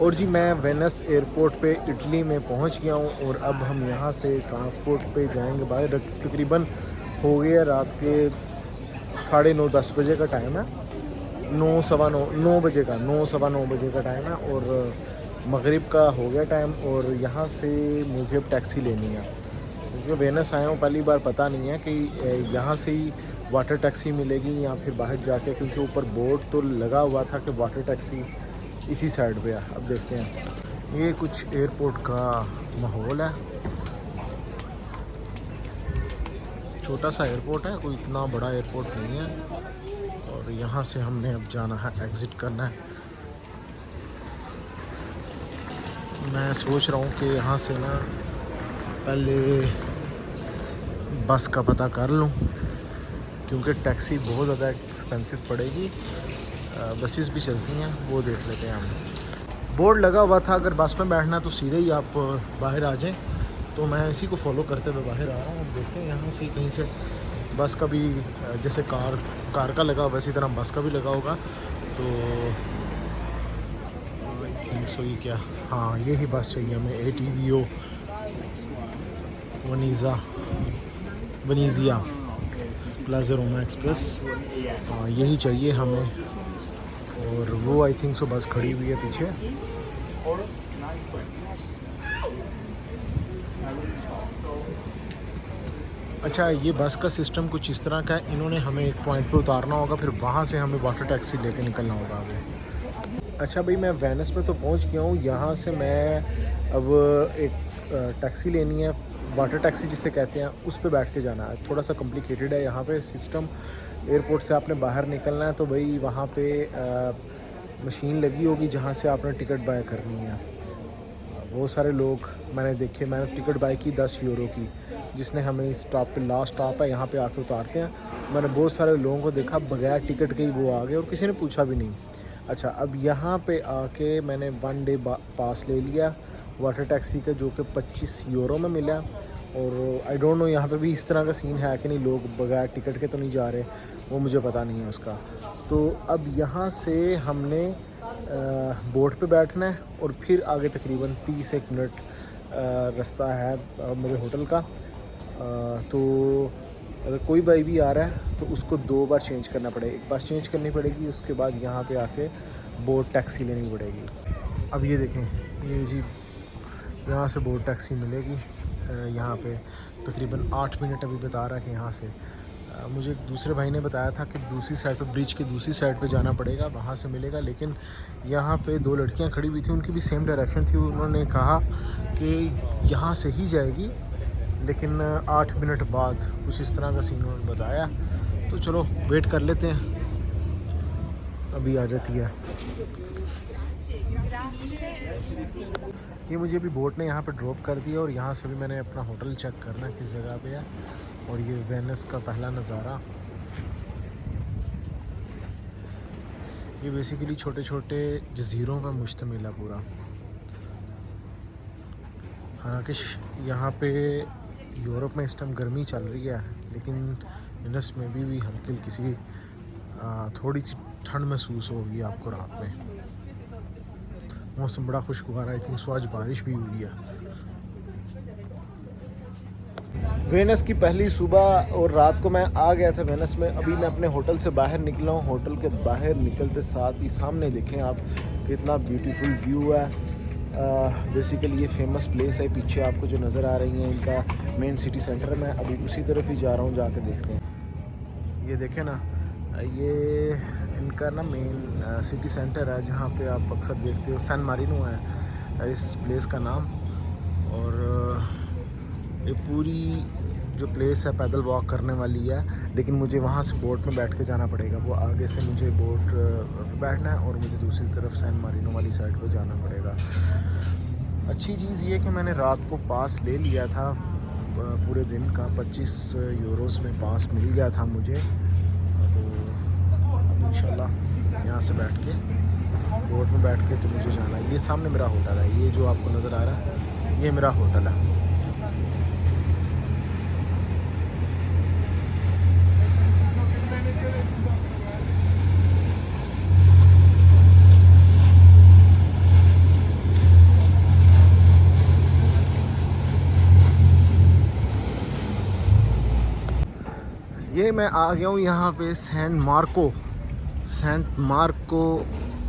और जी मैं Venice airport पे इटली में पहुंच गया हूं और अब हम यहां से ट्रांसपोर्ट पे जाएंगे बाहर। तकरीबन हो गया रात के 9:30-10 बजे का टाइम है। 9 सवा 9 बजे का 9 सवा 9 बजे का टाइम है और मगरिब का हो गया टाइम। और यहाँ से मुझे अब टैक्सी लेनी है क्योंकि वेनिस आया हूँ पहली बार, पता नहीं है कि यहाँ से ही वाटर टैक्सी मिलेगी या फिर बाहर जाके, क्योंकि ऊपर बोर्ड तो लगा हुआ था कि वाटर टैक्सी इसी साइड पे है। अब देखते हैं। ये कुछ एयरपोर्ट का माहौल है। छोटा सा एयरपोर्ट है, कोई इतना बड़ा एयरपोर्ट नहीं है। और यहाँ से हमने अब जाना है, एग्ज़िट करना है। मैं सोच रहा हूँ कि यहाँ से ना पहले बस का पता कर लूँ क्योंकि टैक्सी बहुत ज़्यादा एक्सपेंसिव पड़ेगी। बसेस भी चलती हैं, वो देख लेते हैं हम। बोर्ड लगा हुआ था अगर बस में बैठना है तो सीधे ही आप बाहर आ जाएं, तो मैं इसी को फॉलो करते हुए बाहर आ रहा हूँ। देखते हैं यहाँ से कहीं से बस का भी, जैसे कार का लगा हुआ इसी तरह बस का भी लगा होगा। तो आई थिंक सो ये क्या, हाँ यही बस चाहिए हमें, ATVO वनीज़िया प्लाजा रोमा एक्सप्रेस, हाँ यही चाहिए हमें। और वो आई थिंक सो बस खड़ी हुई है पीछे। अच्छा, ये बस का सिस्टम कुछ इस तरह का है, इन्होंने हमें एक पॉइंट पे उतारना होगा, फिर वहाँ से हमें वाटर टैक्सी लेके निकलना होगा आगे। अच्छा भाई, मैं वेनिस में तो पहुँच गया हूँ। यहाँ से मैं अब एक टैक्सी लेनी है, वाटर टैक्सी जिसे कहते हैं, उस पे बैठ के जाना है। थोड़ा सा कॉम्प्लिकेटेड है यहाँ पे सिस्टम। एयरपोर्ट से आपने बाहर निकलना है तो भाई वहाँ पे मशीन लगी होगी जहाँ से आपने टिकट बाय करनी है। बहुत सारे लोग मैंने देखे, मैंने टिकट बाय की 10 यूरो की, जिसने हमें इस स्टॉप पे, लास्ट स्टॉप है यहाँ पे आके उतारते हैं। मैंने बहुत सारे लोगों को देखा बगैर टिकट के ही वो आ गए और किसी ने पूछा भी नहीं। अच्छा, अब यहाँ पे आके मैंने 1 डे पास ले लिया वाटर टैक्सी का, जो कि 25 यूरो में मिला। और आई डोंट नो यहाँ पे भी इस तरह का सीन है कि नहीं, लोग बगैर टिकट के तो नहीं जा रहे, वो मुझे पता नहीं है उसका। तो अब यहाँ से हमने बोट पे बैठना है और फिर आगे तकरीबन 30 मिनट रास्ता है मेरे होटल का। तो अगर कोई भाई भी आ रहा है तो उसको 2 बार चेंज करना पड़ेगा। एक बस चेंज करनी पड़ेगी, उसके बाद यहाँ पे आके बोट टैक्सी लेनी पड़ेगी। अब ये देखें, ये जी यहाँ से बोट टैक्सी मिलेगी। यहाँ पे तकरीबन 8 मिनट अभी बता रहा है कि यहाँ से मुझे एक दूसरे भाई ने बताया था कि दूसरी साइड पे, ब्रिज की दूसरी साइड पे जाना पड़ेगा, वहाँ से मिलेगा। लेकिन यहाँ पे 2 लड़कियाँ खड़ी हुई थी, उनकी भी सेम डायरेक्शन थी। उन्होंने कहा कि यहाँ से ही जाएगी, लेकिन 8 मिनट बाद, कुछ इस तरह का सीन उन्होंने बताया। तो चलो वेट कर लेते हैं, अभी आ जाती है। ये मुझे अभी बोट ने यहाँ पे ड्रॉप कर दिया और यहाँ से भी मैंने अपना होटल चेक करना है किस जगह पे है। और ये वेनिस का पहला नज़ारा, ये बेसिकली छोटे छोटे जज़ीरों पर मुश्तमिल है पूरा। हालांकि यहाँ पे यूरोप में इस टाइम गर्मी चल रही है, लेकिन वेनिस में भी हल्की हल्की सी थोड़ी सी ठंड महसूस होगी आपको रात में। मौसम बड़ा खुशगवार है, आई थिंक सो आज बारिश भी हुई है। वेनिस की पहली सुबह और रात को मैं आ गया था वेनिस में। अभी मैं अपने होटल से बाहर निकला हूँ। होटल के बाहर निकलते साथ ही सामने देखें आप कितना ब्यूटीफुल व्यू है। बेसिकली ये फेमस प्लेस है, पीछे आपको जो नज़र आ रही हैं इनका मेन सिटी सेंटर। मैं अभी उसी तरफ ही जा रहा हूँ, जाके देखते हैं। ये देखें ना, ये इनका ना मेन सिटी सेंटर है जहाँ पे आप अक्सर देखते हो। सैन मारिनो है इस प्लेस का नाम। और ये पूरी जो प्लेस है पैदल वॉक करने वाली है, लेकिन मुझे वहाँ से बोट में बैठ के जाना पड़ेगा। वो आगे से मुझे बोट पे बैठना है और मुझे दूसरी तरफ सैन मारिनो वाली साइड पे जाना पड़ेगा। अच्छी चीज़ ये कि मैंने रात को पास ले लिया था पूरे दिन का, 25 यूरोस में पास मिल गया था मुझे। तो अब इंशाल्लाह यहाँ से बैठ के बोट में बैठ के तो मुझे जाना है। ये सामने मेरा होटल है, ये जो आपको नज़र आ रहा है ये मेरा होटल है। फाइनली मैं आ गया हूँ यहाँ पे सेंट मार्को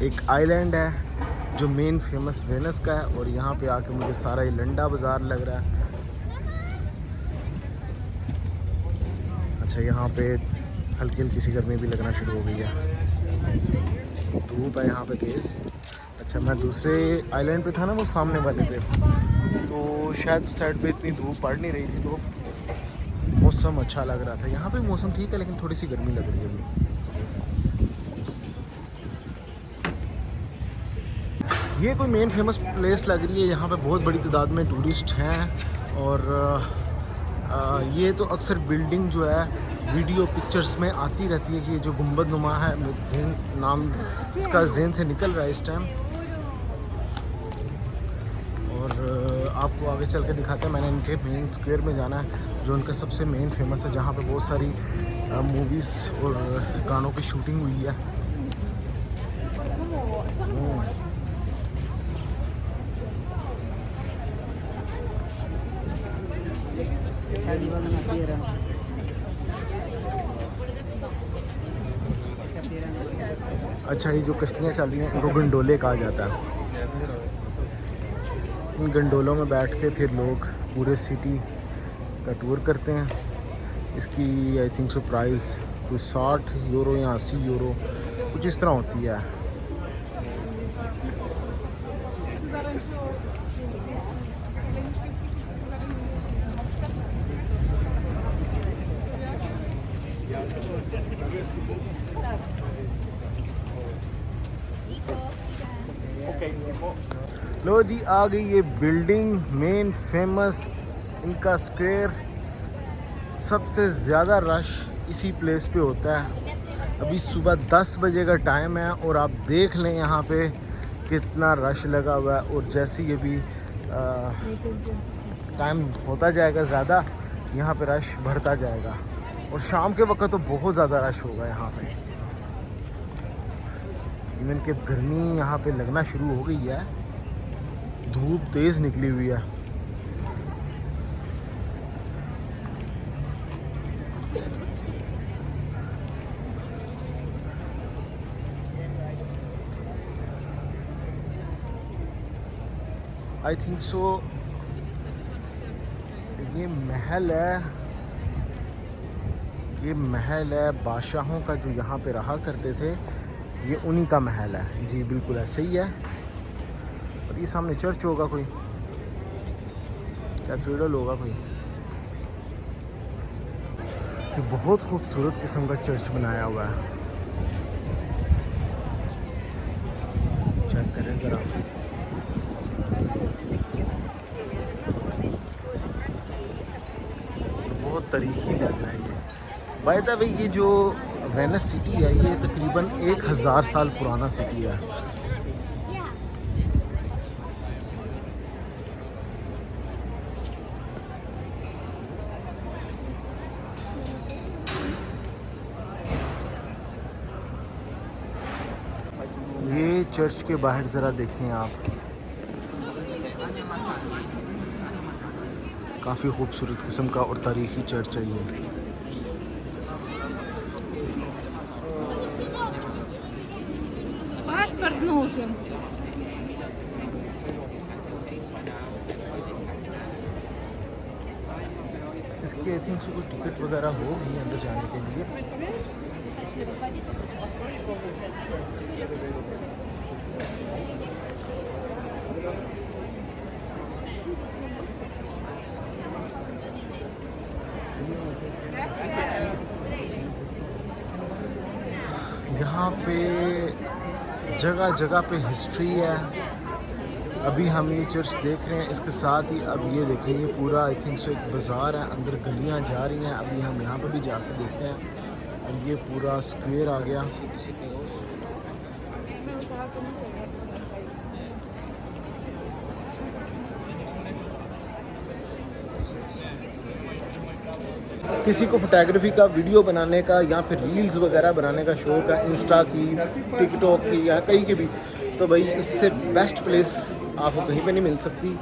एक आइलैंड है जो मेन फेमस वेनिस का है। और यहाँ पे आके मुझे सारा ही लंडा बाज़ार लग रहा है। अच्छा, यहाँ पे हल्की हल्की सी गर्मी भी लगना शुरू हो गई है, धूप है यहाँ पे तेज़। अच्छा, मैं दूसरे आइलैंड पे था ना, वो सामने वाले पे, तो शायद साइड पे इतनी धूप पड़ नहीं रही थी, तो मौसम अच्छा लग रहा था। यहाँ पे मौसम ठीक है लेकिन थोड़ी सी गर्मी लग रही है अभी। ये कोई मेन फेमस प्लेस लग रही है, यहाँ पे बहुत बड़ी तादाद में टूरिस्ट हैं। और ये तो अक्सर बिल्डिंग जो है वीडियो पिक्चर्स में आती रहती है कि ये जो गुंबद नुमा है, जैन नाम इसका जहन से निकल रहा है इस टाइम। और आपको आगे चल के दिखाते हैं। मैंने इनके मेन स्क्वायर में जाना है जो उनका सबसे मेन फेमस है, जहाँ पे बहुत सारी मूवीज़ और गानों की शूटिंग हुई है। अच्छा, ये जो कश्तियाँ चल रही हैं इनको गंडोले कहा जाता है। इन गंडोलों में बैठ के फिर लोग पूरे सिटी का टूर करते हैं। इसकी आई थिंक सो प्राइस कुछ 60 यूरो या 80 यूरो कुछ इस तरह होती है। लो जी, आ गई ये बिल्डिंग, मेन फेमस इनका स्क्वायर। सबसे ज़्यादा रश इसी प्लेस पे होता है। अभी सुबह 10 बजे का टाइम है और आप देख लें यहाँ पे कितना रश लगा हुआ है। और जैसे ये भी टाइम होता जाएगा ज़्यादा, यहाँ पे रश बढ़ता जाएगा। और शाम के वक्त तो बहुत ज़्यादा रश होगा यहाँ पे। इवन कि गर्मी यहाँ पे लगना शुरू हो गई है, धूप तेज़ निकली हुई है। आई थिंक सो ये महल है बादशाहों का, जो यहाँ पे रहा करते थे। ये उन्हीं का महल है जी, बिल्कुल ऐसे ही है। और ये सामने चर्च होगा, कोई कैथेड्रल होगा कोई। ये बहुत खूबसूरत किस्म का चर्च बनाया हुआ है, चेक करें ज़रा। बहुत तारीखी लग रहा है ये। बाय द वे, ये जो वेनिस सिटी है ये तकरीबन 1000 साल पुराना सिटी है। ये चर्च के बाहर ज़रा देखें आप, काफ़ी खूबसूरत किस्म का और तारीख़ी चर्च है ये। इसकी आई थिंक से कोई टिकट वगैरह होगी अंदर जाने के लिए। यहाँ पे जगह जगह पे हिस्ट्री है। अभी हम ये चर्च देख रहे हैं, इसके साथ ही अब ये देखें, ये पूरा आई थिंक सो एक बाज़ार है, अंदर गलियाँ जा रही हैं। अभी हम यहाँ पे भी जाकर देखते हैं। और ये पूरा स्क्वायर आ गया। किसी को फोटोग्राफी का, वीडियो बनाने का या फिर रील्स वगैरह बनाने का शौक है, इंस्टा की, टिकटॉक की या कहीं की भी, तो भाई इससे बेस्ट प्लेस आपको कहीं पे नहीं मिल सकती।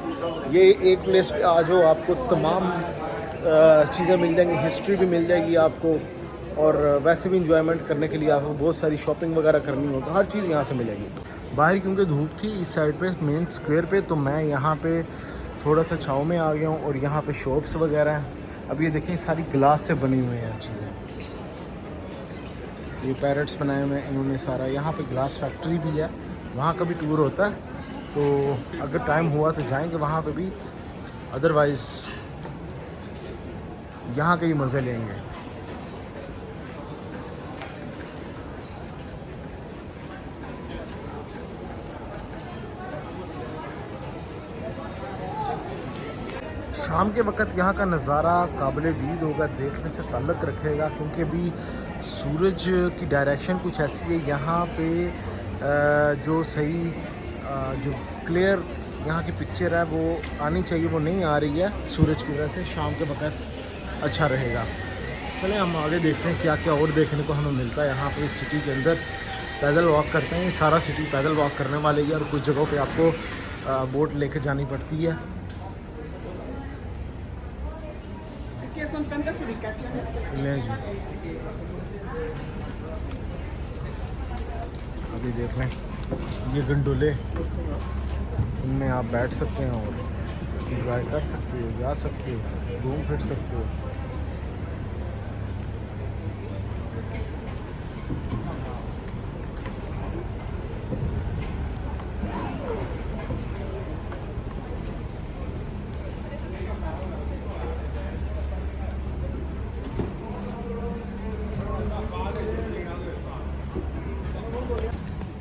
ये एक प्लेस पे आ जाओ, आपको तमाम चीज़ें मिल जाएंगी, हिस्ट्री भी मिल जाएगी आपको, और वैसे भी इंजॉयमेंट करने के लिए आपको बहुत सारी शॉपिंग वगैरह करनी हो तो हर चीज़ यहाँ से मिलेगी। बाहर क्योंकि धूप थी इस साइड पे मेन स्क्वायर पे, तो मैं यहाँ पे थोड़ा सा छाँव में आ गया हूँ और यहाँ पे शॉप्स वगैरह हैं। अब ये देखें सारी ग्लास से बनी हुई हैं चीज़ें, ये पैरेट्स बनाए हुए हैं इन्होंने सारा। यहाँ पे ग्लास फैक्ट्री भी है, वहाँ का भी टूर होता है, तो अगर टाइम हुआ तो जाएंगे वहाँ पे भी, अदरवाइज़ यहाँ के ही मज़े लेंगे। शाम के वक्त यहाँ का नज़ारा काबिल दीद होगा, देखने से ताल्लुक़ रखेगा, क्योंकि अभी सूरज की डायरेक्शन कुछ ऐसी है यहाँ पे जो सही जो क्लियर यहाँ की पिक्चर है वो आनी चाहिए, वो नहीं आ रही है सूरज की वजह से। शाम के वक्त अच्छा रहेगा। चलें हम आगे देखते हैं क्या क्या और देखने को हमें मिलता है यहाँ पे इस सिटी के अंदर। पैदल वॉक करते हैं, ये सारा सिटी पैदल वॉक करने वाले ही है, और कुछ जगहों पे आपको बोट लेकर जानी पड़ती है। ले जी अभी देख लें ये गंडोले, इनमें आप बैठ सकते हैं और इंजॉय कर सकते हो, जा सकते हो, घूम फिर सकते हो।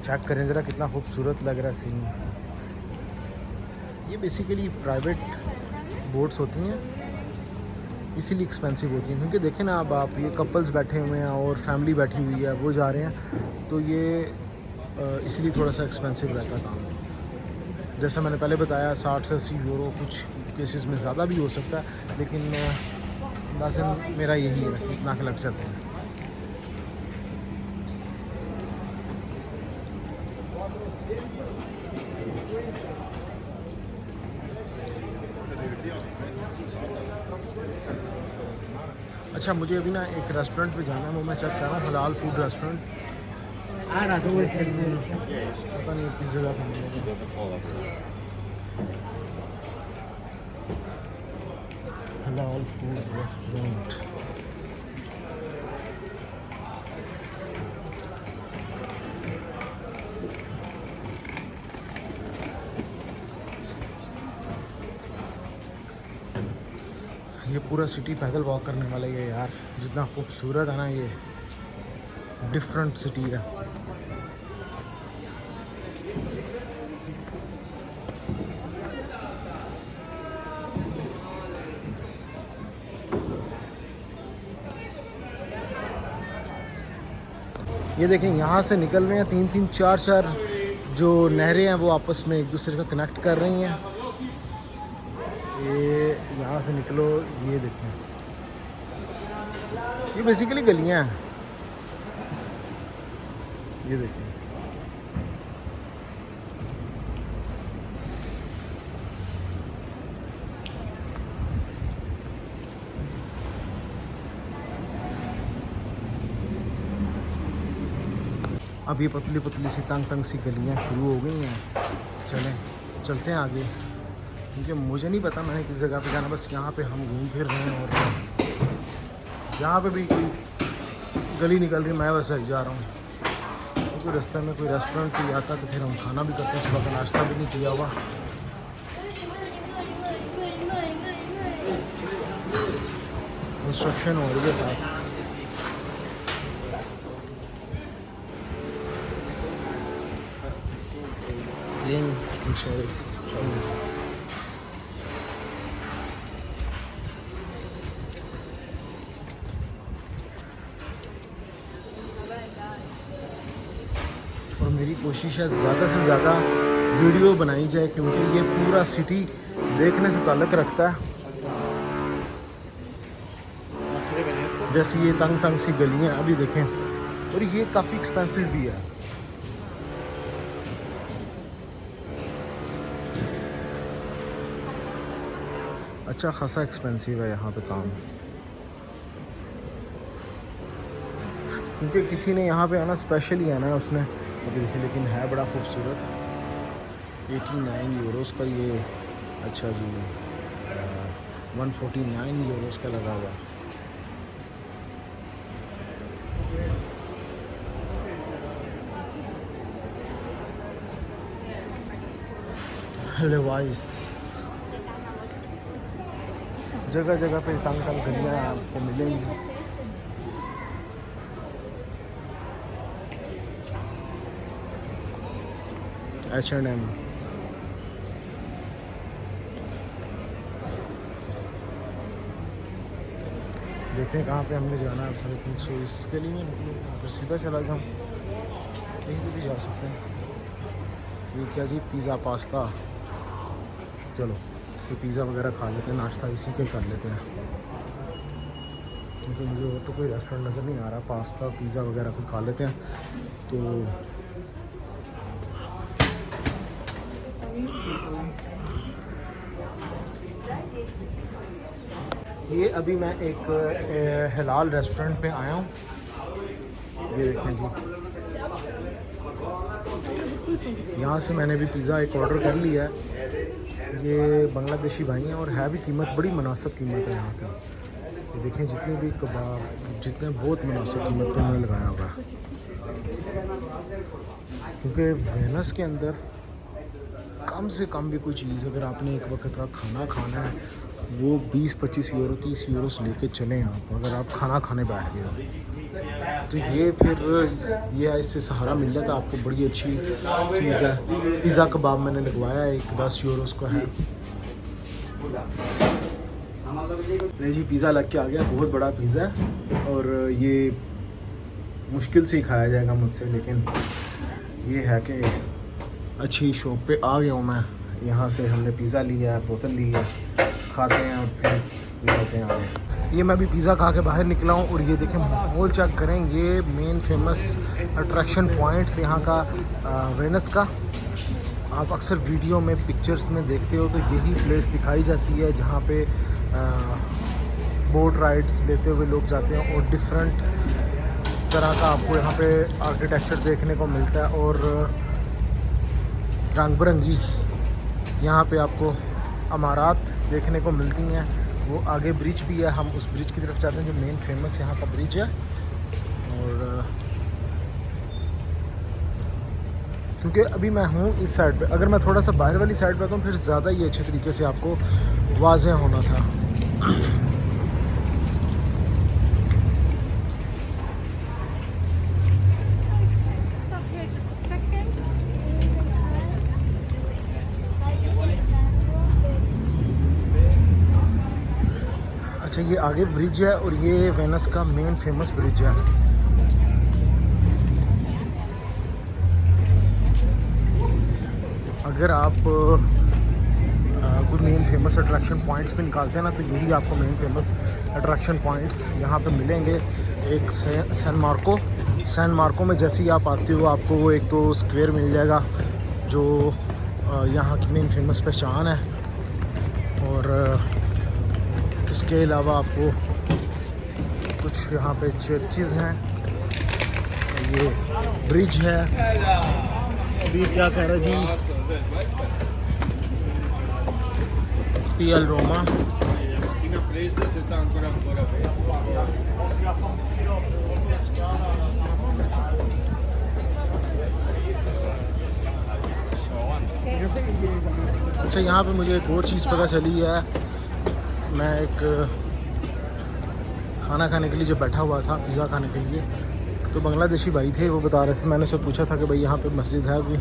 चेक करें ज़रा कितना खूबसूरत लग रहा है सीन। ये बेसिकली प्राइवेट बोट्स होती हैं, इसीलिए एक्सपेंसिव होती हैं, क्योंकि देखें ना अब आप ये कपल्स बैठे हुए हैं और फैमिली बैठी हुई है, वो जा रहे हैं, तो ये इसलिए थोड़ा सा एक्सपेंसिव रहता है काम। जैसा मैंने पहले बताया 60 से 80 यूरो, कुछ केसेस में ज़्यादा भी हो सकता है, लेकिन लाज़िम मेरा यही है कि इतना लग जाते हैं। अच्छा मुझे अभी ना एक रेस्टोरेंट पे जाना है, वो मैं चेक कर रहा हूँ, हलाल फूड रेस्टोरेंट। पता नहीं किस जगह पे हलाल फूड रेस्टोरेंट। ये पूरा सिटी पैदल वॉक करने वाला ही है यार, जितना खूबसूरत है ना, ये डिफरेंट सिटी है। ये देखें यहाँ से निकल रहे हैं 3-3 4-4 जो नहरें हैं वो आपस में एक दूसरे को कनेक्ट कर रही हैं। ये यहाँ से निकलो, ये देखें ये बेसिकली गलियाँ हैं, ये देखें। अब ये पतली पतली सी तंग तंग सी गलियाँ शुरू हो गई हैं। चलें चलते हैं आगे, क्योंकि मुझे नहीं पता मैंने किस जगह पे जाना, बस यहाँ पे हम घूम फिर रहे हैं और जहाँ पे भी कोई गली निकल रही मैं वैसे ही जा रहा हूँ। क्योंकि रास्ते में कोई रेस्टोरेंट भी आता तो फिर हम खाना भी करते हैं, सुबह का नाश्ता भी नहीं किया हुआ। कंस्ट्रक्शन हो रही है साथ। और मेरी कोशिश है ज़्यादा से ज़्यादा वीडियो बनाई जाए, क्योंकि ये पूरा सिटी देखने से ताल्लुक़ रखता है। जैसे ये तंग तंग सी गलियाँ अभी देखें, और ये काफ़ी एक्सपेंसिव भी है। अच्छा खासा एक्सपेंसिव है यहाँ पे काम। क्योंकि किसी ने यहाँ पे आना स्पेशली आना है उसने। अभी देखिए, लेकिन है बड़ा खूबसूरत। 89 यूरोस का ये। अच्छा जी, 149 यूरोस का लगा हुआ। लेवाइस, जगह जगह पे तंग तंग गलियाँ आपको मिलेंगी। H&M, देखते हैं कहाँ पे हमने जाना है। आई थिंक सो इस गली में निकलूँ फिर सीधा चला जाऊँ, कहीं पे भी जा सकते हैं। ये क्या जी, पिज़्ज़ा पास्ता। चलो तो पिज़्ज़ा वगैरह खा लेते हैं, नाश्ता इसी के कर लेते हैं, क्योंकि मुझे और तो कोई रेस्टोरेंट नज़र नहीं आ रहा। पास्ता पिज़्ज़ा वगैरह को खा लेते हैं। तो ये अभी मैं एक हलाल रेस्टोरेंट पे आया हूँ। ये देखें जी, यहाँ से मैंने भी पिज़्ज़ा एक ऑर्डर कर लिया है। ये बांग्लादेशी भाई हैं और है भी कीमत बड़ी मुनासिब कीमत है यहाँ की। ये देखें, जितने भी कबाब, जितने बहुत मुनासिब कीमत पे उन्होंने लगाया हुआ है। क्योंकि वेनिस के अंदर कम से कम भी कोई चीज़ अगर आपने एक वक्त का खाना खाना है, वो 20-25 यूरो 30 यूरो से लेके चलें आप, अगर आप खाना खाने बैठ गए हो। तो ये फिर ये इससे सहारा मिल जाता है आपको। बड़ी अच्छी चीज़ है। पिज़्ज़ा कबाब मैंने लगवाया है, एक 10 यूरोस का है। नहीं जी, पिज़्ज़ा लग के आ गया, बहुत बड़ा पिज़्ज़ा है और ये मुश्किल से ही खाया जाएगा मुझसे, लेकिन ये है कि अच्छी शॉप पे आ गया हूँ मैं। यहाँ से हमने पिज़्ज़ा लिया है, बोतल ली है, खाते हैं और फिर निकलते हैं आगे। ये मैं भी पिज़्ज़ा खा के बाहर निकला हूँ और ये देखें, माहौल चेक करें। ये मेन फेमस अट्रैक्शन पॉइंट्स यहाँ का वेनिस का। आप अक्सर वीडियो में पिक्चर्स में देखते हो तो यही प्लेस दिखाई जाती है जहाँ पे बोट राइड्स लेते हुए लोग जाते हैं और डिफरेंट तरह का आपको यहाँ पे आर्किटेक्चर देखने को मिलता है और रंग बिरंगी यहाँ पे आपको इमारत देखने को मिलती हैं। वो आगे ब्रिज भी है, हम उस ब्रिज की तरफ जाते हैं जो मेन फेमस यहाँ का ब्रिज है। और क्योंकि अभी मैं हूँ इस साइड पे, अगर मैं थोड़ा सा बाहर वाली साइड पे आता हूँ फिर ज़्यादा ही अच्छे तरीके से आपको वाज़ेह होना था। अच्छा, ये आगे ब्रिज है और ये वेनिस का मेन फेमस ब्रिज है। अगर आप कोई मेन फेमस अट्रैक्शन पॉइंट्स पे निकालते हैं ना, तो यही आपको मेन फेमस अट्रैक्शन पॉइंट्स यहाँ पे मिलेंगे। एक सैन मार्को में जैसे ही आप आते हो आपको वो एक तो स्क्वायर मिल जाएगा जो यहाँ की मेन फेमस पहचान है, और उसके अलावा आपको कुछ यहाँ पे चर्चेज़ हैं। ये ब्रिज है। अभी क्या कह रहा जी, PL रोमा। अच्छा, यहाँ पे मुझे एक और चीज़ पता चली है। मैं एक खाना खाने के लिए जब बैठा हुआ था, पिज़्ज़ा खाने के लिए, तो बांग्लादेशी भाई थे, वो बता रहे थे। मैंने उससे पूछा था कि भाई यहाँ पे मस्जिद है कोई?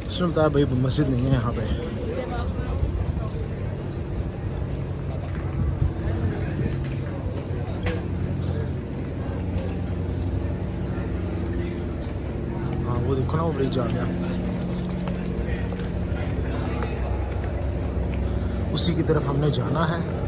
उसने बताया भाई मस्जिद नहीं है यहाँ पे। हाँ, वो देखो ना, वो ब्रिज आ गया, उसी की तरफ हमने जाना है।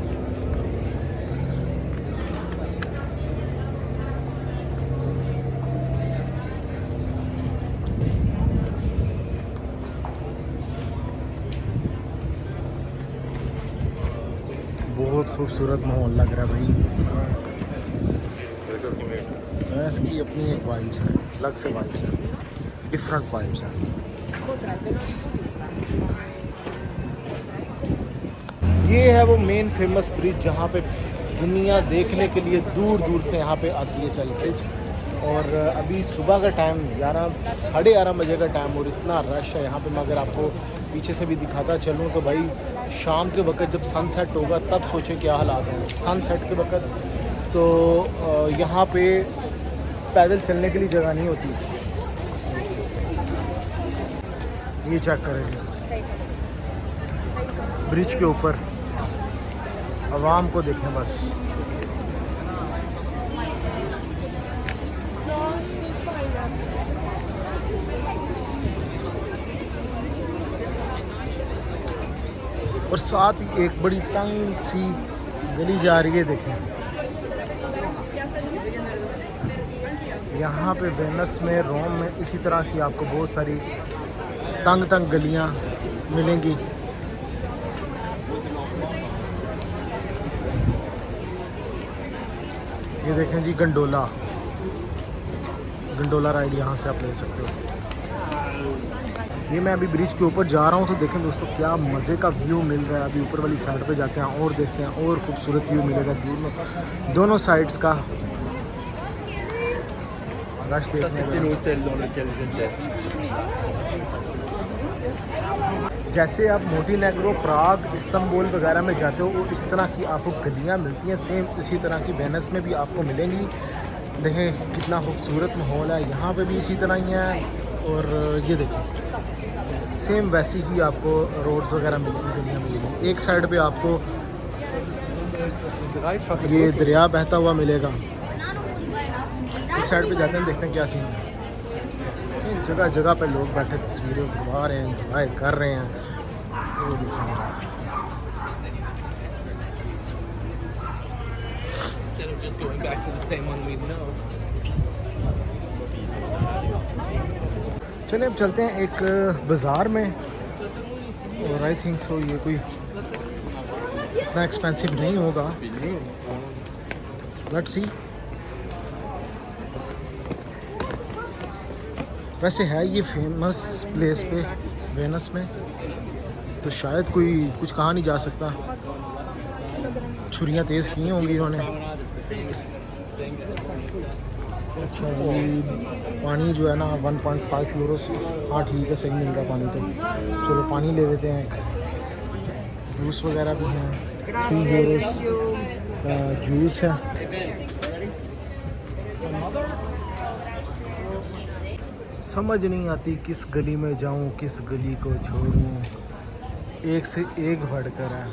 बहुत खूबसूरत माहौल लग रहा है भाई। वेनिस की अपनी एक वाइब्स है, अलग से वाइब्स है, डिफरेंट वाइब्स हैं। ये है वो मेन फेमस ब्रिज जहाँ पे दुनिया देखने के लिए दूर दूर से यहाँ पे आती है चल के। और अभी सुबह का टाइम 11 बजे का टाइम और इतना रश है यहाँ पे। मैं अगर आपको पीछे से भी दिखाता चलूँ तो भाई शाम के वक्त जब सनसेट होगा तब सोचे क्या हालात होंगे। सनसेट के वक्त तो यहाँ पे पैदल चलने के लिए जगह नहीं होती। ये चेक करेंगे ब्रिज के ऊपर आवाम को देखें बस। और साथ ही एक बड़ी तंग सी गली जा रही है, देखें। यहाँ पे वेनिस में, रोम में इसी तरह की आपको बहुत सारी तंग तंग गलियाँ मिलेंगी। ये देखें जी गंडोला राइड यहाँ से आप ले सकते हो। ये मैं अभी ब्रिज के ऊपर जा रहा हूँ तो देखें दोस्तों क्या मज़े का व्यू मिल रहा है। अभी ऊपर वाली साइड पे जाते हैं और देखते हैं और खूबसूरत व्यू मिलेगा दोनों साइड्स का। रश देखने जैसे आप मोंटेनेग्रो, प्राग, इस्तांबुल वगैरह में जाते हो और इस तरह की आपको गलियाँ मिलती हैं, सेम इसी तरह की वेनिस में भी आपको मिलेंगी। देखें कितना खूबसूरत माहौल है, यहाँ पे भी इसी तरह ही है। और ये देखें सेम वैसी ही आपको रोड्स वगैरह मिलेंगी, गलियाँ मिलेंगी। एक साइड पे आपको ये दरिया बहता हुआ मिलेगा, इस साइड पे जाते हैं देखते हैं क्या सीन है। जगह जगह पे लोग बैठे तस्वीरें उतरवा रहे हैं, एंजॉय कर रहे हैं। वो दिखा रहा है। चलिए अब चलते हैं एक बाज़ार में और आई थिंक सो ये कोई इतना एक्सपेंसिव नहीं होगा। Let's see. वैसे है ये फेमस प्लेस पे वेनिस में, तो शायद कोई कुछ कहा नहीं जा सकता। छुरियाँ तेज़ की होंगी इन्होंने। अच्छा जी, पानी जो है ना 1.5 यूरोस। हाँ ठीक है, सही मिल रहा है पानी तो। चलो पानी ले लेते हैं एक। जूस वगैरह भी हैं, 3 यूरोस जूस है। समझ नहीं आती किस गली में जाऊं, किस गली को छोड़ूं, एक से एक भड़कर है।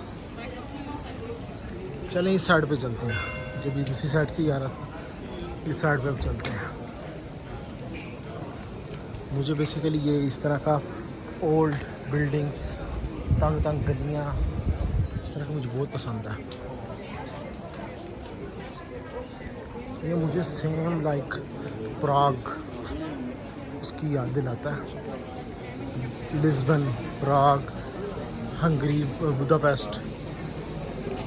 चलें इस साइड पे चलते हैं, जो भी दूसरी साइड से ही आ रहा था, इस साइड पे अब चलते हैं। मुझे बेसिकली ये इस तरह का ओल्ड बिल्डिंग्स, तंग तंग गलियाँ, इस तरह का मुझे बहुत पसंद है। ये मुझे सेम लाइक प्राग उसकी याद दिलाता है। लिस्बन, प्राग, हंगरी, बुदापेस्ट,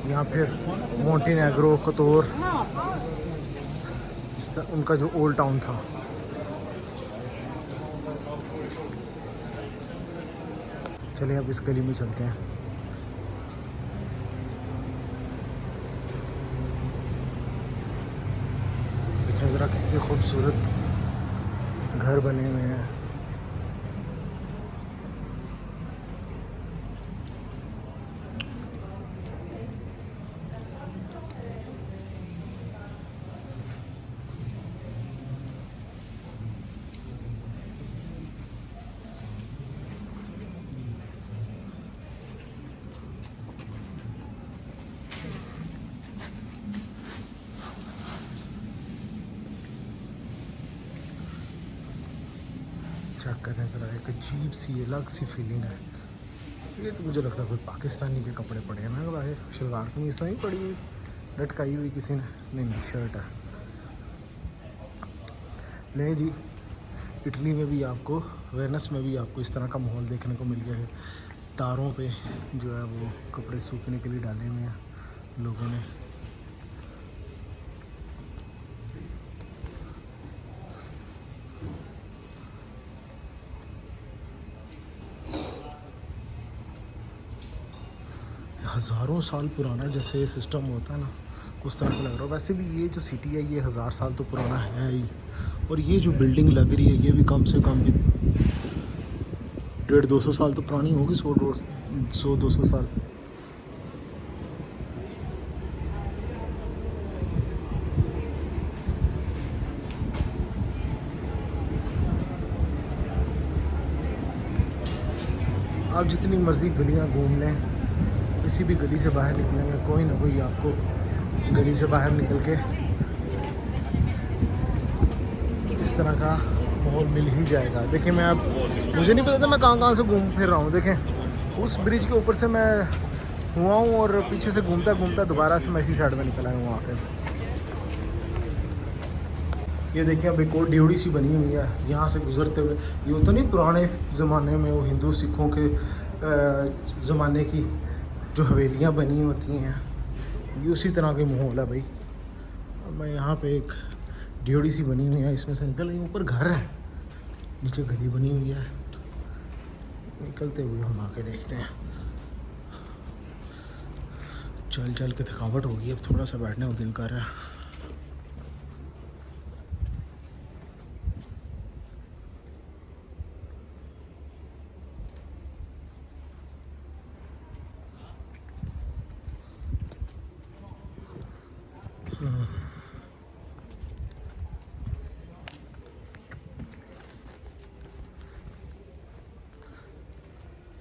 या फिर मोंटेनेग्रो, कोतोर, इस तरह उनका जो ओल्ड टाउन था। चलिए अब इस गली में चलते हैं। देखिए ज़रा कितने खूबसूरत घर बने हुए हैं। चेक करने ज़रा, एक अजीब सी अलग सी फीलिंग है। ये तो मुझे लगता है कोई पाकिस्तानी के कपड़े पड़े हैं। मैं भाई शलवार कमीज तो नहीं पड़ी हुई, लटकाई हुई किसी ने, नहीं शर्ट है। नहीं जी, इटली में भी आपको, वेनिस में भी आपको इस तरह का माहौल देखने को मिल गया है। तारों पे जो है वो कपड़े सूखने के लिए डाले हुए हैं लोगों ने। हज़ारों साल पुराना जैसे ये सिस्टम होता है ना, उस तरह का लग रहा है। वैसे भी ये जो सिटी है ये 1000 साल तो पुराना है ही। और ये जो बिल्डिंग लग रही है ये भी कम से कम भी 150-200 साल तो पुरानी होगी, 100-200 साल। आप जितनी मर्ज़ी गलियां घूम लें, किसी भी गली से बाहर निकलेंगे कोई ना कोई आपको गली से बाहर निकल के इस तरह का माहौल मिल ही जाएगा। देखिए मैं अब, मुझे नहीं पता था मैं कहाँ से घूम फिर रहा हूँ। देखें उस ब्रिज के ऊपर से मैं हुआ हूँ और पीछे से घूमता घूमता दोबारा से मैं इसी साइड में निकल आया हूँ आकर। ये देखिए अब एक और ड्योढ़ी सी बनी हुई है यहाँ से गुजरते हुए। ये होता नहीं पुराने ज़माने में वो हिंदू सिखों के ज़माने की जो हवेलियाँ बनी होती हैं, ये उसी तरह के माहौल है भाई। अब मैं यहाँ पे एक ड्योढ़ी सी बनी हुई है, इसमें से निकल रही हूँ। ऊपर घर है, नीचे गली बनी हुई है। निकलते हुए हम आके देखते हैं। चल चल के थकावट होगी, अब थोड़ा सा बैठने को दिल कर रहा है।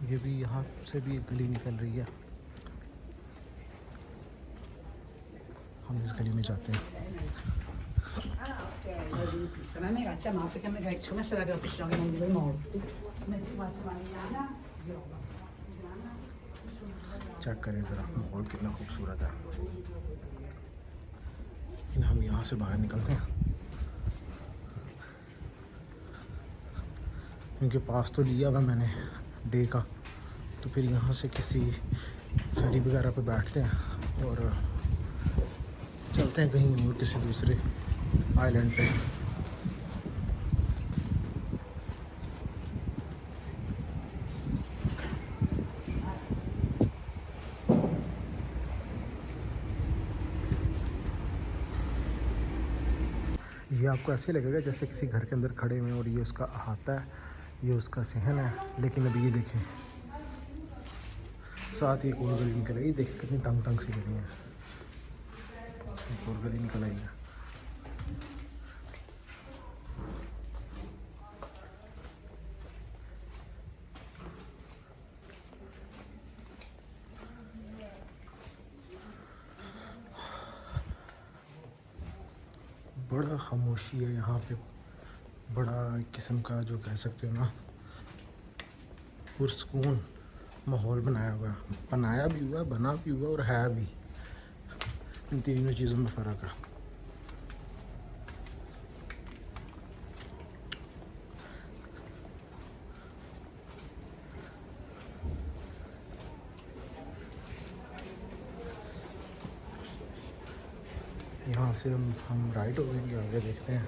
ये भी यहाँ से भी एक गली निकल रही है, हम इस गली में जाते हैं। Ma mi faccia male perché mi faccio ma sarà che ho bisogno di due morti. Mi faccio male. Check करें ज़रा माहौल कितना खूबसूरत है। लेकिन हम यहाँ से बाहर निकलते हैं क्योंकि पास तो लिया हुआ मैंने डे का, तो फिर यहाँ से किसी फेरी वगैरह पे बैठते हैं और चलते हैं कहीं और किसी दूसरे आइलैंड पे। ये आपको ऐसे लगेगा जैसे किसी घर के अंदर खड़े हुए और ये उसका अहाता है, ये उसका सहन है। लेकिन अभी ये देखें साथ ही एक और गली निकल आई। देखिए कितनी तंग तंग सी गली है, एक और गली निकल आई है। बड़ा खामोशी है यहाँ पे, बड़ा एक किस्म का जो कह सकते हो ना पुरसकून माहौल बनाया हुआ है। बनाया भी हुआ, बना भी हुआ और है भी। इन तीनों चीज़ों में फ़र्क है। यहाँ से हम राइट हो गए, आगे देखते हैं।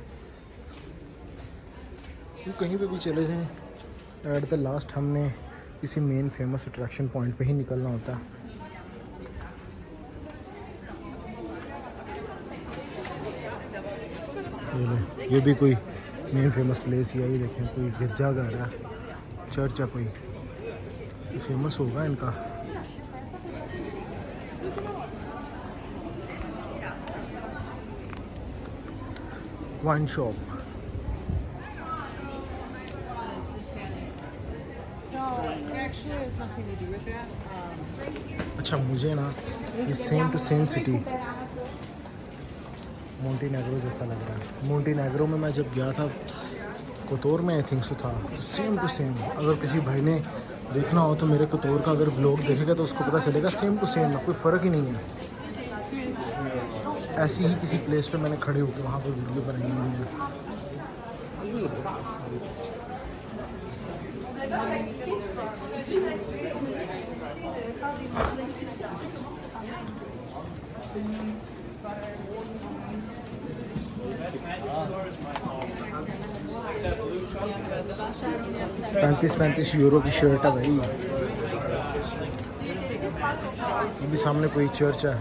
तो कहीं पे भी चले जाएं, एट द लास्ट हमने किसी मेन फेमस अट्रैक्शन पॉइंट पे ही निकलना होता है। ये भी कोई मेन फेमस प्लेस ही है। ये देखें कोई गिरजाघर है, चर्च है कोई, ये फेमस होगा इनका। Wine shop. अच्छा मुझे ना ये same to same city Montenegro जैसा लग रहा है। मोंटेनेग्रो में मैं जब गया था कोतोर में, आई थिंक सो था, तो सेम टू सेम। अगर किसी भाई ने देखना हो तो मेरे कोतोर का अगर व्लॉग देखेगा तो उसको पता चलेगा सेम टू सेम है, कोई फ़र्क ही नहीं है। ऐसी ही किसी प्लेस पे मैंने खड़े होकर वहाँ पर वीडियो बनाई हुई है। 35 यूरो की शर्ट है भाई। ये भी सामने कोई चर्च है।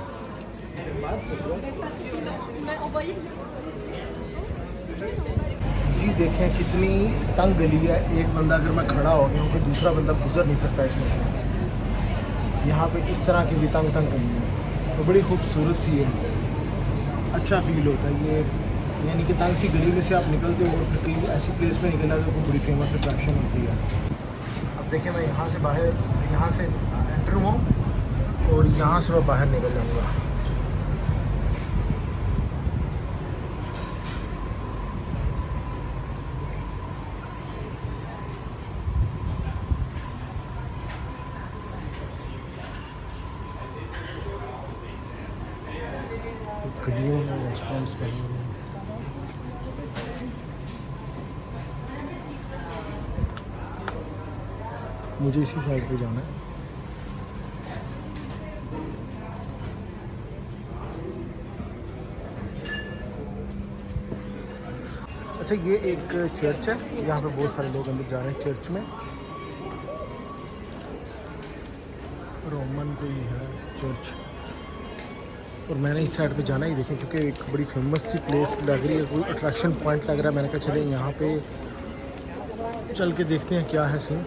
जी देखें कितनी तंग गली है, एक बंदा अगर मैं खड़ा हो गया हूँ तो दूसरा बंदा गुजर नहीं सकता इसमें से। यहाँ पे इस तरह की भी तंग गली है, तो बड़ी खूबसूरत सी है, अच्छा फील होता है ये। यानी कि तंग सी गली में से आप निकलते हो और फिर कहीं ऐसी प्लेस में निकलना तो कोई बड़ी फेमस अट्रैक्शन होती है। अब देखिए मैं यहाँ से बाहर, यहाँ से एंटर हुआ और यहाँ से मैं बाहर निकल जाऊँगा। गलियों में रेस्टोरेंट्स बने हुए हैं। मुझे इसी साइड पे जाना है। अच्छा ये एक चर्च है, यहाँ पे बहुत सारे लोग अंदर जा रहे हैं चर्च में। रोमन कोई है चर्च, और मैंने इस साइड पे जाना ही देखें क्योंकि एक बड़ी फेमस सी प्लेस लग रही है, कोई अट्रैक्शन पॉइंट लग रहा है। मैंने कहा चले यहाँ पे चल के देखते हैं क्या है सीन।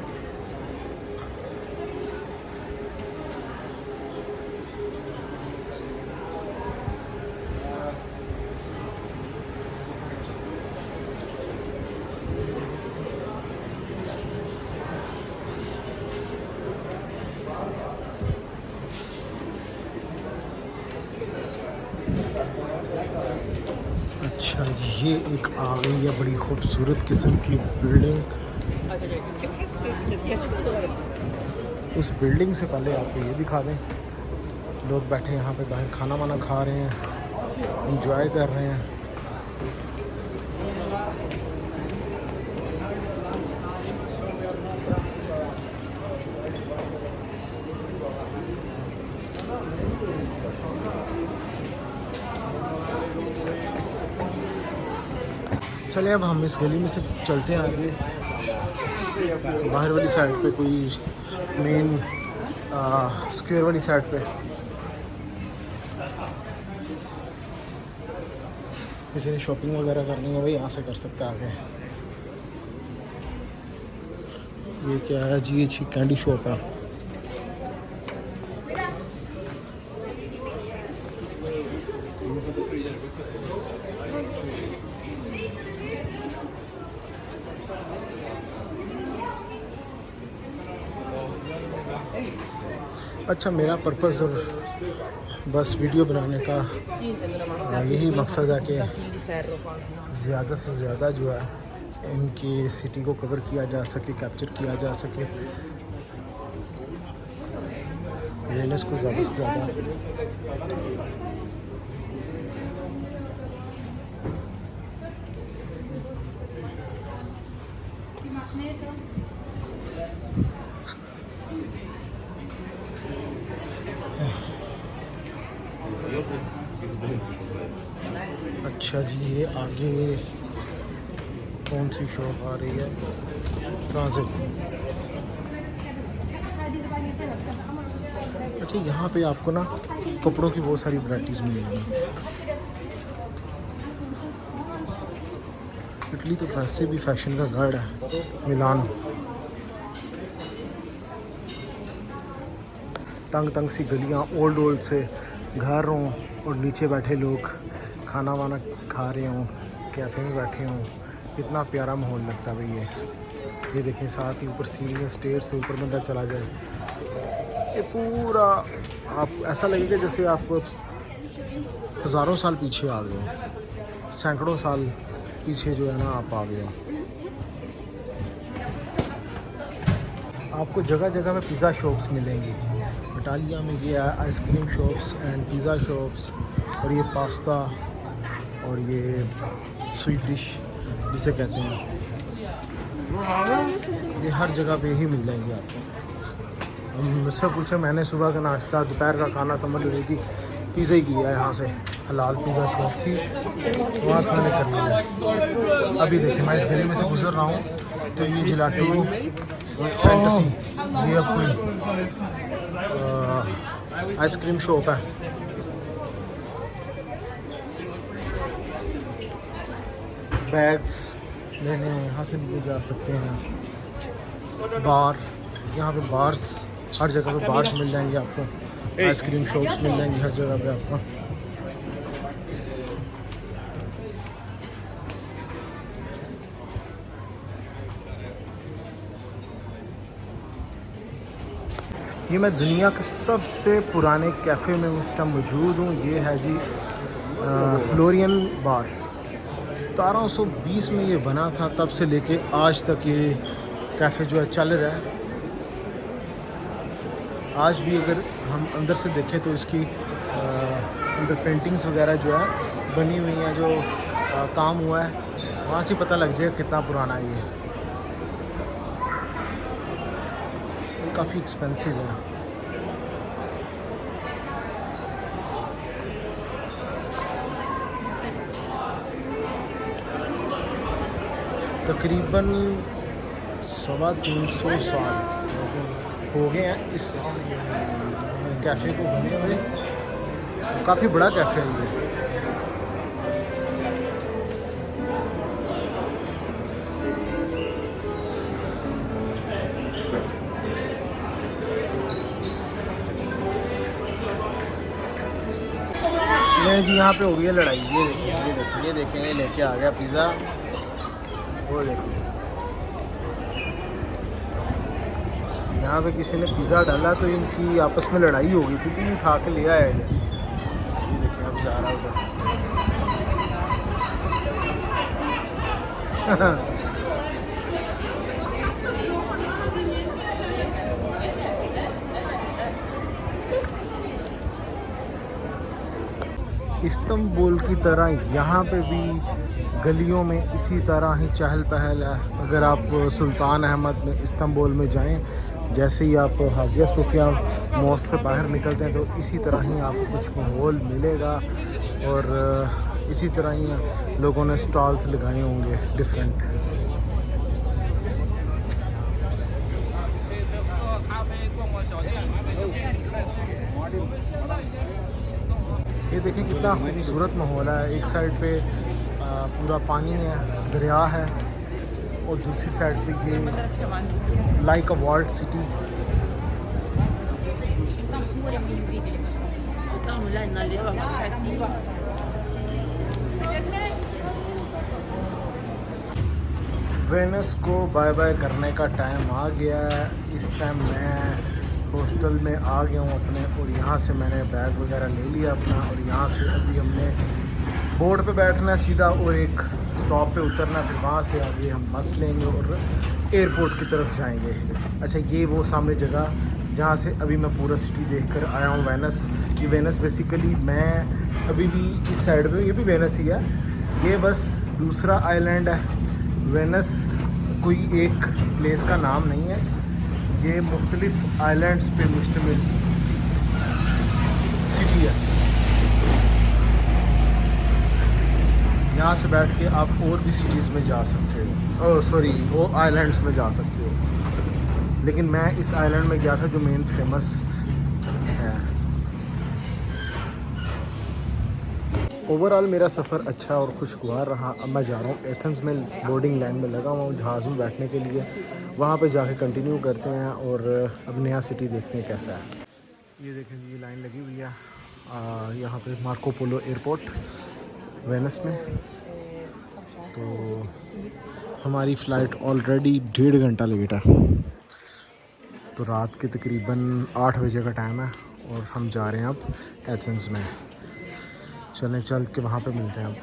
अच्छा ये एक आ गई है बड़ी खूबसूरत किस्म की बिल्डिंग। उस बिल्डिंग से पहले आपको ये दिखा दें, लोग बैठे यहाँ पे बाहर खाना वाना खा रहे हैं, एंजॉय कर रहे हैं। चलिए अब हम इस गली में से चलते हैं आगे, बाहर वाली साइड पे, कोई मेन स्क्वायर वाली साइड पे। किसी ने शॉपिंग वगैरह करनी हो भाई यहाँ से कर सकता है आगे। ये क्या है जी, अच्छी कैंडी शॉप है। अच्छा मेरा पर्पज़ और बस वीडियो बनाने का यही मकसद है कि ज़्यादा से ज़्यादा जो है इनकी सिटी को कवर किया जा सके, कैप्चर किया जा सके, अवेयरनेस को ज़्यादा से ज़्यादा। अच्छा जी ये आगे कौन सी शॉप आ रही है, ट्रांजिट। अच्छा यहाँ पे आपको ना कपड़ों की बहुत सारी वैराइटीज़ मिलेंगी। इटली तो वैसे भी फैशन का गढ़ है, मिलान। तंग सी गलियाँ, ओल्ड से घर हों और नीचे बैठे लोग खाना वाना खा रहे हों, कैफ़े में बैठे हों, इतना प्यारा माहौल लगता है भाई। ये देखें साथ ही ऊपर सीढ़ियाँ, स्टेयर से ऊपर बंदा चला जाए, ये पूरा आप ऐसा लगेगा जैसे आप हज़ारों साल पीछे आ गए हो, सैकड़ों साल पीछे जो है ना आप आ गए हो। आपको जगह जगह में पिज़्ज़ा शॉप्स मिलेंगी। इटालिया में ये ice cream shops and pizza shops, और ये पास्ता और ये स्वीट डिश जिसे कहते हैं, ये हर जगह पे ही मिल जाएंगी आपको। मुझसे पूछे, मैंने सुबह का नाश्ता, दोपहर का खाना समझ रही थी पिज़्ज़ा ही किया है। यहाँ से हलाल पिज़्ज़ा शॉप थी, वहाँ से मैंने कर लिया। अभी देखिए मैं इस गली में से गुजर रहा हूँ तो ये जिलाटो फैंटेसी ये अब कोई आइसक्रीम शॉप है। बैग्स लेने यहाँ से भी जा सकते हैं। बार, यहाँ पे बार्स, हर जगह पे बार्स मिल जाएंगे आपको। आइसक्रीम शॉप्स मिल जाएंगी हर जगह पे आपको। ये मैं दुनिया के सबसे पुराने कैफ़े में उस टाइम मौजूद हूँ। ये है जी फ्लोरियन बार। 1720 में ये बना था, तब से लेके आज तक ये कैफ़े जो है चल रहा है। आज भी अगर हम अंदर से देखें तो इसकी अंदर पेंटिंग्स वगैरह जो है बनी हुई हैं, जो काम हुआ है, वहाँ से पता लग जाएगा कितना पुराना है ये। काफ़ी एक्सपेंसिव है। तकरीबन 350 साल हो गए हैं इस कैफ़े को बने हुए। काफ़ी बड़ा कैफ़े है ये। नहीं जी, यहाँ पे हो गई है लड़ाई। ये देखें ये लेके आ गया पिज़्ज़ा। वो देखो, यहाँ पे किसी ने पिज़्ज़ा डाला तो इनकी आपस में लड़ाई हो गई थी, तो ये उठा के ले आया। ये देखें अब जा रहा है उधर। इस्तांबुल की तरह यहाँ पे भी गलियों में इसी तरह ही चहल पहल है। अगर आप सुल्तान अहमद में इस्तांबुल में जाएं, जैसे ही आप हागिया सोफिया मॉस्क से बाहर निकलते हैं तो इसी तरह ही आपको कुछ माहौल मिलेगा। और इसी तरह ही लोगों ने स्टॉल्स लगाए होंगे डिफरेंट। ये देखिए कितना खूबसूरत माहौल है। एक साइड पे पूरा पानी है, दरिया है, और दूसरी साइड पे ये like a world city. Venice को बाय बाय करने का टाइम आ गया है। इस टाइम मैं हॉस्टल में आ गया हूँ अपने, और यहाँ से मैंने बैग वगैरह ले लिया अपना, और यहाँ से अभी हमने बोर्ड पे बैठना है सीधा, और एक स्टॉप पे उतरना, फिर वहाँ से आगे हम बस लेंगे और एयरपोर्ट की तरफ जाएंगे। अच्छा, ये वो सामने जगह जहाँ से अभी मैं पूरा सिटी देखकर आया हूँ, वेनिस। ये वेनिस बेसिकली मैं अभी भी इस साइड पे, ये भी वेनिस ही है, ये बस दूसरा आइलैंड है। वेनिस कोई एक प्लेस का नाम नहीं है, ये मुख्तलिफ आइलैंड्स पे मुश्तमिल सिटी है। यहाँ से बैठ के आप और भी सिटीज़ में जा सकते हो, ओह सॉरी, वो आइलैंड्स में जा सकते हो। लेकिन मैं इस आइलैंड में गया था जो मेन फेमस है। ओवरऑल मेरा सफ़र अच्छा और खुशगवार रहा। अब मैं जा रहा हूँ एथेंस में, बोर्डिंग लाइन में लगा हुआ हूँ जहाज़ में बैठने के लिए। वहाँ पे जाके कंटिन्यू करते हैं और अब नया सिटी देखते हैं कैसा है। ये देखें जी, ये लाइन लगी हुई है यहाँ पे मार्को पोलो एयरपोर्ट वेनिस में। तो हमारी फ़्लाइट ऑलरेडी 1.5 घंटा लेट है। तो रात के तकरीबन 8 बजे का टाइम है और हम जा रहे हैं अब एथेंस में। चलें, चल के वहाँ पे मिलते हैं अब।